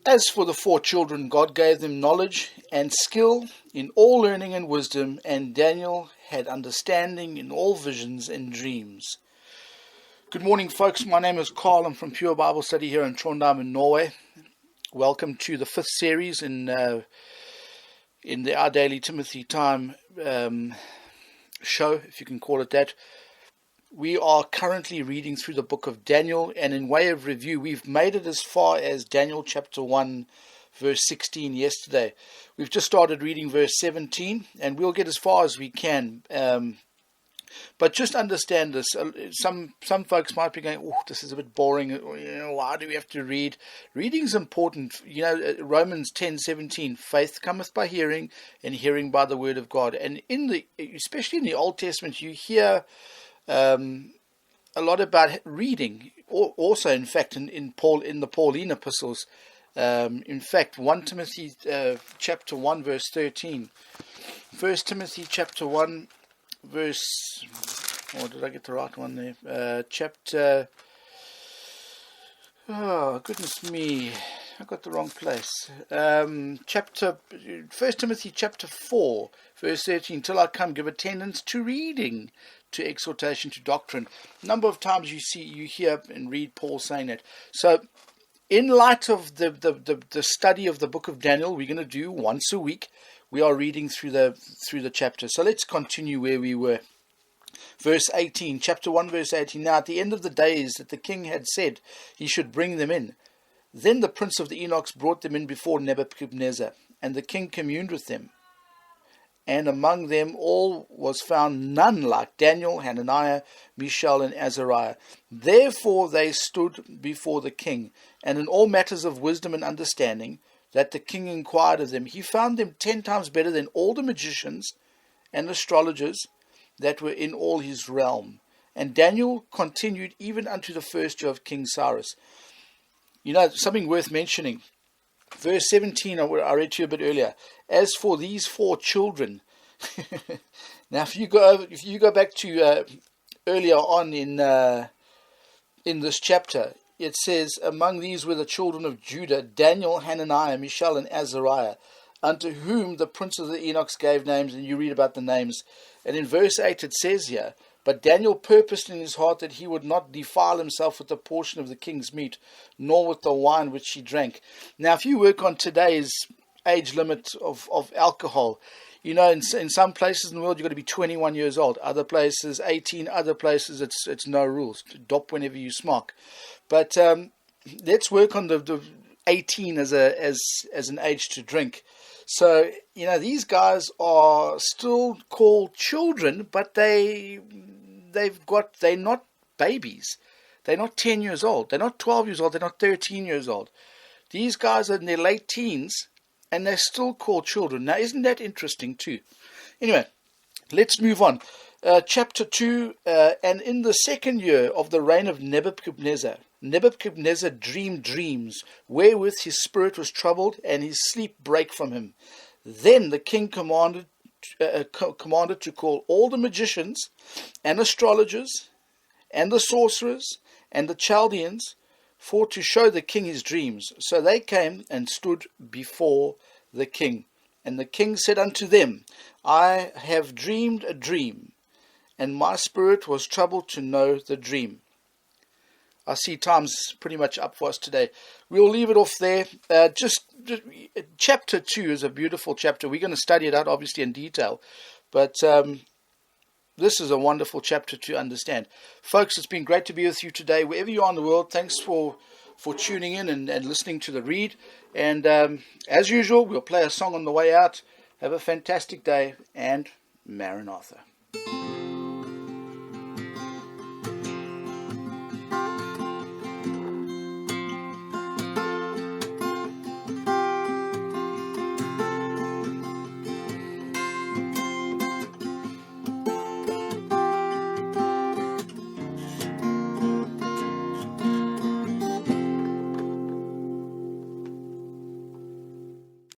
As for the 4 children, God gave them knowledge and skill in all learning and wisdom, and Daniel had understanding in all visions and dreams. Good morning, folks. My name is Carl. I'm from Pure Bible Study here in Trondheim in Norway. Welcome to the 5th series in the Our Daily Timothy Time show, if you can call it that. We are currently reading through the book of Daniel, and in way of review, we've made it as far as Daniel chapter 1, verse 16 yesterday. We've just started reading verse 17, and we'll get as far as we can. But just understand this. Some folks might be going, "Oh, this is a bit boring. Why do we have to read?" Reading's important. Romans 10:17, faith cometh by hearing, and hearing by the word of God. And especially in the Old Testament, you hear a lot about reading. Also, in fact, in the Pauline epistles, in fact, 1 Timothy chapter 1 verse 13, 1 Timothy chapter 1 verse, did I get the right one there? Oh goodness me, I got the wrong place. 1 Timothy chapter 4 verse 13, till I come, give attendance to reading, to exhortation, to doctrine. A number of times you hear and read Paul saying that. So in light of the study of the book of Daniel, we're going to do once a week. We are reading through the chapter. So let's continue where we were. Verse 18, chapter 1 verse 18. Now at the end of the days that the king had said he should bring them in, then the prince of the eunuchs brought them in before Nebuchadnezzar, and the king communed with them. And among them all was found none like Daniel, Hananiah, Mishael, and Azariah. Therefore they stood before the king, and in all matters of wisdom and understanding, that the king inquired of them, he found them 10 times better than all the magicians and astrologers that were in all his realm. And Daniel continued even unto the first year of King Cyrus. Something worth mentioning. Verse 17, I read to you a bit earlier. As for these 4 children, now if you go back to earlier on in this chapter, it says, among these were the children of Judah, Daniel, Hananiah, Mishael, and Azariah, unto whom the prince of the eunuchs gave names, and you read about the names. And in verse 8 it says here, but Daniel purposed in his heart that he would not defile himself with the portion of the king's meat, nor with the wine which he drank. Now, if you work on today's age limit of alcohol, in some places in the world you've got to be 21 years old. Other places 18. Other places it's no rules. Dop whenever you smoke. But let's work on the 18 as an age to drink. So these guys are still called children, but they're not babies. They're not 10 years old. They're not 12 years old. They're not 13 years old. These guys are in their late teens, and they're still called children. Now, isn't that interesting too? Anyway, let's move on. Chapter 2, and in the 2nd year of the reign of Nebuchadnezzar dreamed dreams, wherewith his spirit was troubled, and his sleep brake from him. Then the king commanded to call all the magicians and astrologers and the sorcerers and the Chaldeans, for to show the king his dreams. So they came and stood before the king. And the king said unto them, I have dreamed a dream, and my spirit was troubled to know the dream. I see time's pretty much up for us today. We'll leave it off there. Just chapter 2 is a beautiful chapter. We're going to study it out, obviously, in detail. But this is a wonderful chapter to understand. Folks, it's been great to be with you today. Wherever you are in the world, thanks for tuning in and listening to the read. And as usual, we'll play a song on the way out. Have a fantastic day, and Maranatha.